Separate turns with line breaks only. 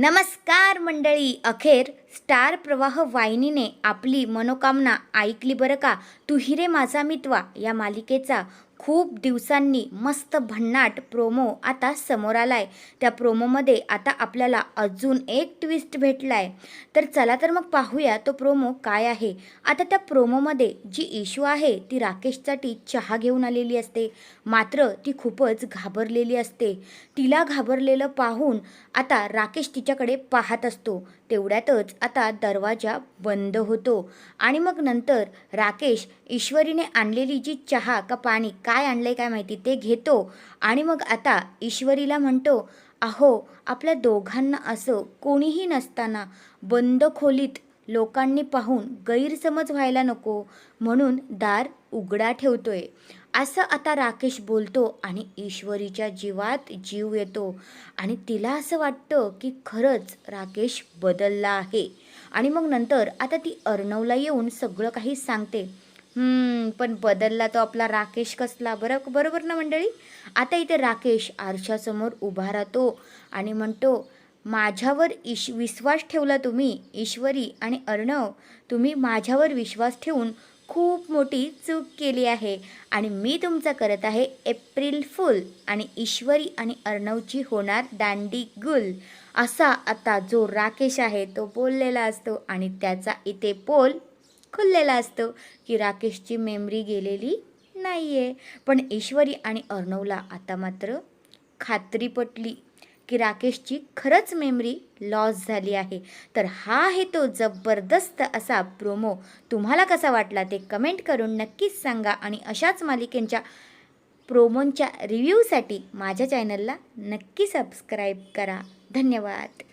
नमस्कार मंडळी. अखेर स्टार प्रवाह वाहिनीने आपली मनोकामना ऐकली बरं का. तू ही रे माझा मितवा या मालिकेचा खूप दिवसांनी मस्त भन्नाट प्रोमो आता समोर आलाय. त्या प्रोमोमध्ये आता आपल्याला अजून एक ट्विस्ट भेटलाय. तर चला तर मग पाहूया तो प्रोमो काय आहे. आता त्या प्रोमोमध्ये जी इशू आहे ती राकेशसाठी चहा घेऊन आलेली असते. मात्र ती खूपच घाबरलेली असते. तिला घाबरलेलं पाहून आता राकेश तिच्याकडे पाहत असतो. तेवढ्यातच आता दरवाजा बंद होतो आणि मग नंतर राकेश ईश्वरीने आणलेली जी चहा का पाणी काय आणलंय काय माहिती ते घेतो आणि मग आता ईश्वरीला म्हणतो, अहो आपल्या दोघांना असं कोणीही नसताना बंद खोलीत लोकांनी पाहून गैरसमज व्हायला नको म्हणून दार उघडा ठेवतोय, असं आता राकेश बोलतो आणि ईश्वरीच्या जीवात जीव येतो आणि तिला असं वाटतं की खरंच राकेश बदलला आहे. आणि मग नंतर आता ती अर्णवला येऊन सगळं काही सांगते. पण बदलला तो आपला राकेश कसला बरोबर ना मंडळी. आता इथे राकेश आरशासमोर उभा राहतो आणि म्हणतो, माझ्यावर विश्वास ठेवला तुम्ही ईश्वरी आणि अर्णव. तुम्ही माझ्यावर विश्वास ठेवून खूप मोठी चूक केली आहे आणि मी तुमचा करत आहे एप्रिल फुल आणि ईश्वरी आणि अर्णवची होणार दांडी गुल. असा आता जो राकेश आहे तो बोललेला असतो आणि त्याचा इथे पोल खुललेला असतो की राकेशची मेमरी गेलेली नाही आहे. पण ईश्वरी आणि अर्णवला आता मात्र खात्री पटली की राकेशची खरंच मेमरी लॉस झाली आहे. तर हा आहे तो जबरदस्त असा प्रोमो. तुम्हाला कसा वाटला ते कमेंट करून नक्कीच सांगा आणि अशाच मालिकेंच्या प्रोमोंच्या रिव्ह्यूसाठी माझ्या चॅनलला नक्की सबस्क्राईब करा. धन्यवाद.